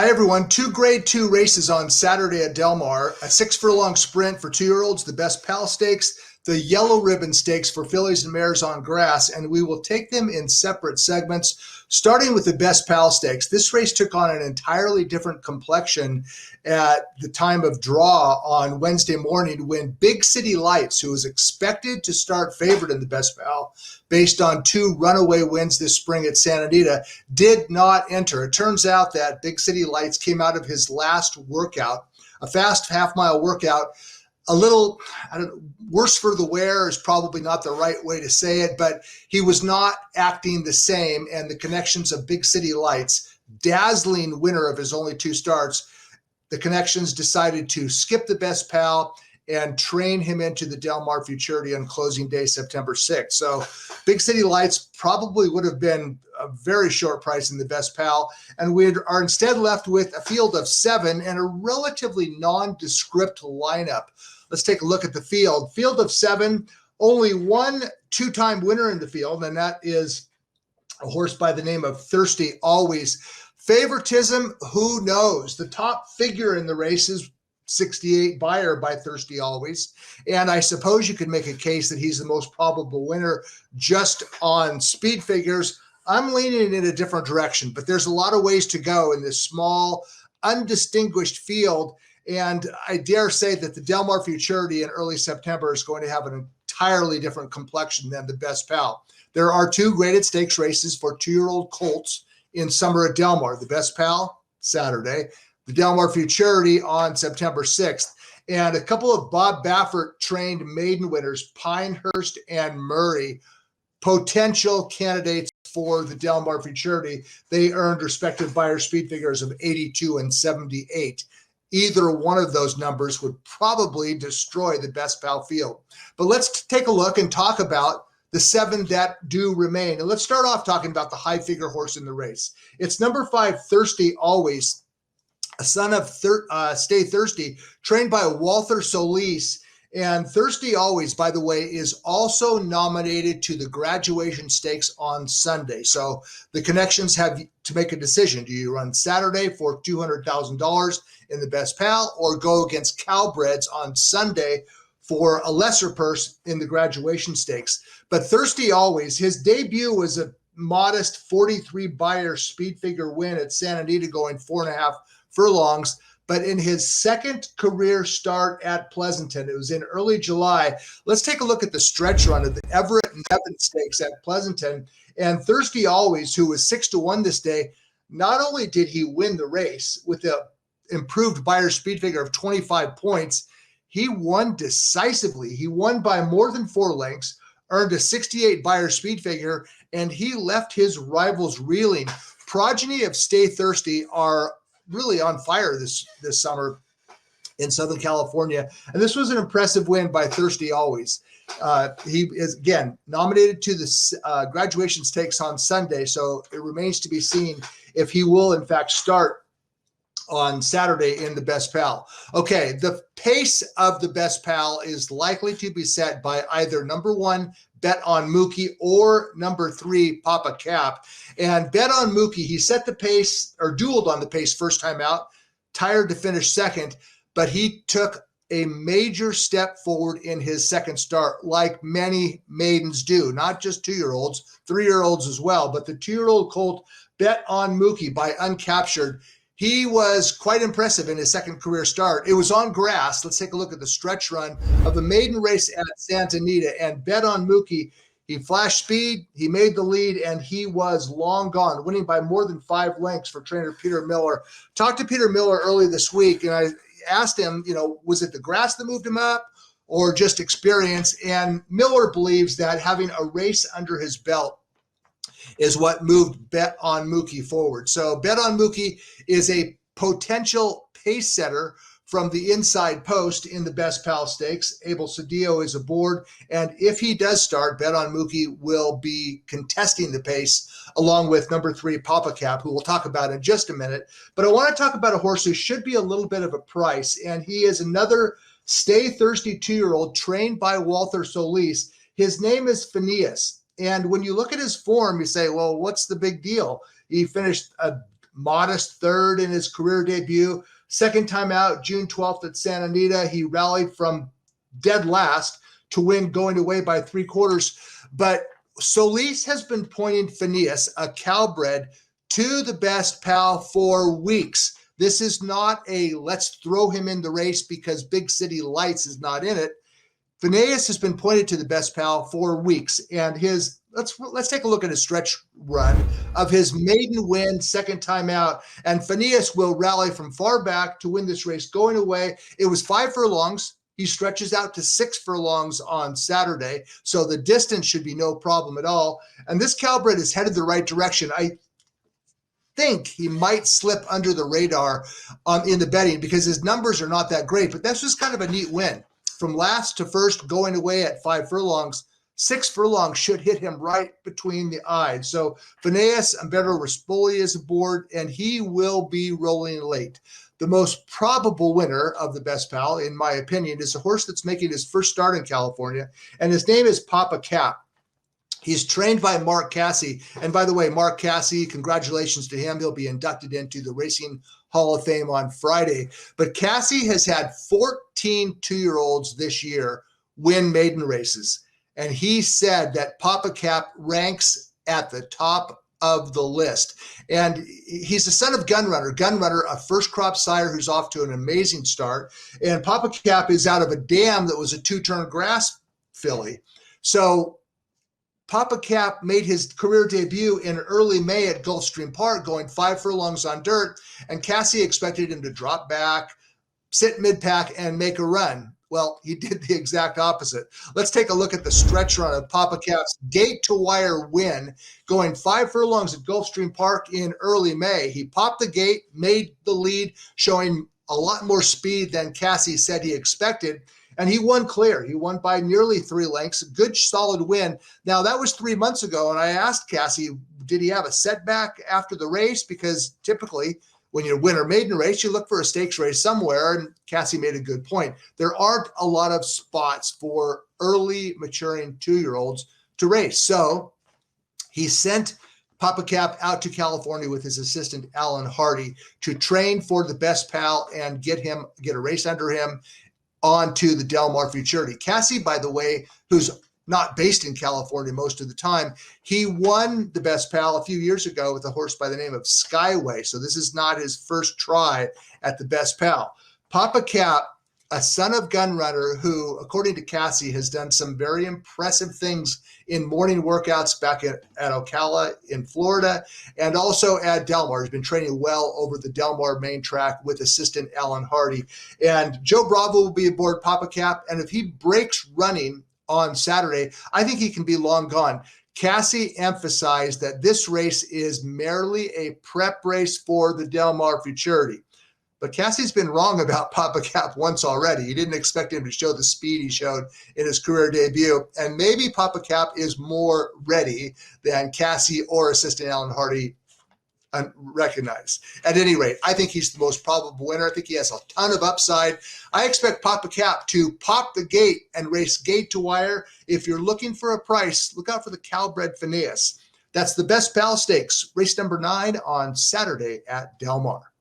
Hi, everyone. Two Grade 2 races on Saturday at Del Mar. A 6 furlong sprint for 2-year-olds, the Best Pal Stakes, the Yellow Ribbon Stakes for fillies and mares on grass, and we will take them in separate segments, starting with the Best Pal Stakes. This race took on an entirely different complexion at the time of draw on Wednesday morning when Big City Lights, who was expected to start favored in the Best Pal based on 2 runaway wins this spring at Santa Anita, did not enter. It turns out that Big City Lights came out of his last workout, a fast half-mile workout, a little worse for the wear is probably not the right way to say it, but he was not acting the same, and the connections of Big City Lights, dazzling winner of his only 2 starts, the connections decided to skip the Best Pal and train him into the Del Mar Futurity on closing day, September 6th. So Big City Lights probably would have been a very short price in the Best Pal, and we are instead left with a field of 7 and a relatively nondescript lineup. Let's take a look at the field. Field of 7, only one 2-time winner in the field, and that is a horse by the name of Thirsty Always. Favoritism, who knows? The top figure in the race is 68 buyer by Thirsty Always, and I suppose you could make a case that he's the most probable winner just on speed figures. I'm leaning in a different direction, but there's a lot of ways to go in this small, undistinguished field, and I dare say that the Del Mar Futurity in early September is going to have an entirely different complexion than the Best Pal. There are 2 graded stakes races for 2-year-old colts in summer at Del Mar. The Best Pal, Saturday, the Del Mar Futurity on September 6th, and a couple of Bob Baffert trained maiden winners, Pinehurst and Murray, potential candidates for the Del Mar Futurity. They earned respective buyer speed figures of 82 and 78. Either one of those numbers would probably destroy the Best Pal field. But let's take a look and talk about the 7 that do remain. And let's start off talking about the high figure horse in the race. It's number 5, Thirsty Always, a son of Stay Thirsty, trained by Walther Solis. And Thirsty Always, by the way, is also nominated to the Graduation Stakes on Sunday. So the connections have to make a decision. Do you run Saturday for $200,000 in the Best Pal, or go against Cowbreds on Sunday for a lesser purse in the Graduation Stakes? But Thirsty Always, his debut was a modest 43 buyer speed figure win at Santa Anita, going 4.5 furlongs. But in his second career start at Pleasanton, it was in early July. Let's take a look at the stretch run of the Everett Weapon Stakes at Pleasanton. And Thirsty Always, who was 6-1 this day, not only did he win the race with the improved buyer speed figure of 25 points, he won decisively. He won by more than 4 lengths, earned a 68 buyer speed figure, and he left his rivals reeling. Progeny of Stay Thirsty are really on fire this summer in Southern California, and this was an impressive win by Thirsty Always. He is, again, nominated to the Graduation Stakes on Sunday, so it remains to be seen if he will, in fact, start on Saturday in the Best Pal. Okay, the pace of the Best Pal is likely to be set by either number 1, Bet On Mookie, or number 3, Papa Cap. And Bet On Mookie, he set the pace, or dueled on the pace first time out, tired to finish second, but he took a major step forward in his second start, like many maidens do, not just 2-year-olds, 3-year-olds as well, but the 2-year-old colt Bet On Mookie by Uncaptured. He was quite impressive in his second career start. It was on grass. Let's take a look at the stretch run of the maiden race at Santa Anita. And Bet On Mookie, he flashed speed, he made the lead, and he was long gone, winning by more than 5 lengths for trainer Peter Miller. Talked to Peter Miller early this week, and I asked him, was it the grass that moved him up or just experience? And Miller believes that having a race under his belt is what moved Bet On Mookie forward. So Bet On Mookie is a potential pace setter from the inside post in the Best Pal Stakes. Abel Cedillo is aboard, and if he does start, Bet On Mookie will be contesting the pace along with number 3, Papa Cap, who we'll talk about in just a minute. But I want to talk about a horse who should be a little bit of a price, and he is another Stay Thirsty 2-year-old trained by Walther Solis. His name is Phineas. And when you look at his form, you say, well, what's the big deal? He finished modest third in his career debut. Second time out, June 12th at Santa Anita, he rallied from dead last to win going away by 3/4. But Solis has been pointing Phineas, a Calbred, to the best pal for weeks. This is not a let's throw him in the race because Big City Lights is not in it. Phineas has been pointed to the best pal for weeks, and his let's take a look at his stretch run of his maiden win, second time out. And Phineas will rally from far back to win this race going away. It was 5 furlongs. He stretches out to 6 furlongs on Saturday, so the distance should be no problem at all. And this Calbred is headed the right direction. I think he might slip under the radar in the betting because his numbers are not that great, but that's just kind of a neat win. From last to first, going away at 5 furlongs, 6 furlongs should hit him right between the eyes. So Phineas Umberto Rispoli is aboard, and he will be rolling late. The most probable winner of the best pal, in my opinion, is a horse that's making his first start in California, and his name is Papa Cap. He's trained by Mark Casse. And by the way, Mark Casse, congratulations to him. He'll be inducted into the Racing Hall of Fame on Friday. But Casse has had 14 two-year-olds this year win maiden races. And he said that Papa Cap ranks at the top of the list. And he's the son of Gunrunner. Gunrunner, a first crop sire who's off to an amazing start. And Papa Cap is out of a dam that was a 2-turn grass filly. So Papa Cap made his career debut in early May at Gulfstream Park, going 5 furlongs on dirt, and Casse expected him to drop back, sit mid-pack, and make a run. Well, he did the exact opposite. Let's take a look at the stretch run of Papa Cap's gate-to-wire win, going 5 furlongs at Gulfstream Park in early May. He popped the gate, made the lead, showing a lot more speed than Casse said he expected. And he won clear. He won by nearly 3 lengths. Good, solid win. Now, that was 3 months ago, and I asked Casse, did he have a setback after the race? Because typically, when you win a maiden race, you look for a stakes race somewhere, and Casse made a good point. There aren't a lot of spots for early maturing 2-year-olds to race. So he sent Papa Cap out to California with his assistant, Alan Hardy, to train for the best pal and get a race under him on to the Del Mar Futurity. Casse, by the way, who's not based in California most of the time, he won the best pal a few years ago with a horse by the name of Skyway. So this is not his first try at the best pal. Papa Cap, a son of Gunrunner, who, according to Casse, has done some very impressive things in morning workouts back at Ocala in Florida, and also at Del Mar. He's been training well over the Del Mar main track with assistant Alan Hardy. And Joe Bravo will be aboard Papa Cap, and if he breaks running on Saturday, I think he can be long gone. Casse emphasized that this race is merely a prep race for the Del Mar Futurity. But Casse's been wrong about Papa Cap once already. He didn't expect him to show the speed he showed in his career debut. And maybe Papa Cap is more ready than Casse or assistant Alan Hardy recognize. At any rate, I think he's the most probable winner. I think he has a ton of upside. I expect Papa Cap to pop the gate and race gate to wire. If you're looking for a price, look out for the Calbred Phineas. That's the Best Pal Stakes, race number 9 on Saturday at Del Mar.